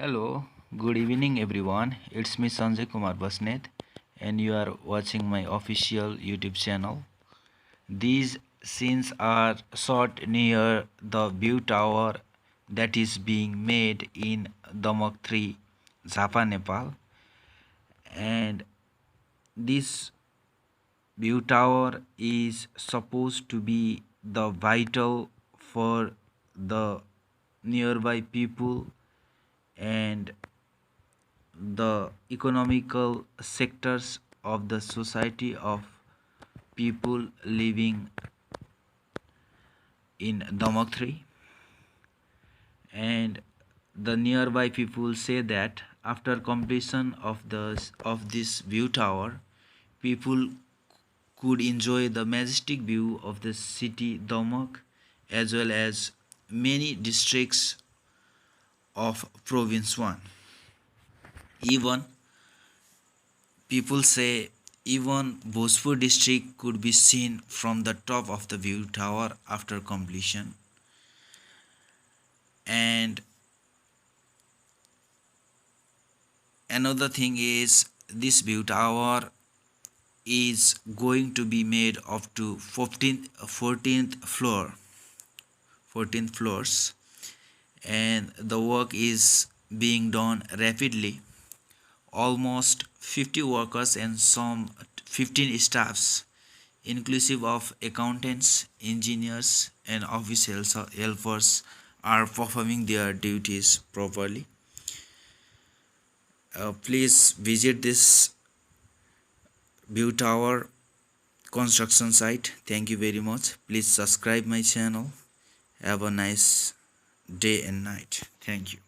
Hello, good evening everyone. It's me Sanjay Kumar Basnet and you are watching my official YouTube channel. These scenes are shot near the view tower that is being made in Damak 3, Japa, Nepal. And this view tower is supposed to be the vital for the nearby people and the economical sectors of the society of people living in Damakri, and the nearby people say that after completion of this view tower, people could enjoy the majestic view of the city Damak as well as many districts of province 1. Even people say even Bhojpur district could be seen from the top of the view tower after completion. And another thing is this view tower is going to be made up to 14th floors, and the work is being done rapidly. Almost 50 workers and some 15 staffs inclusive of accountants, engineers and office helpers are performing their duties properly. Please visit this view tower construction site. Thank you very much. Please subscribe my channel. Have a nice day and night. Thank you.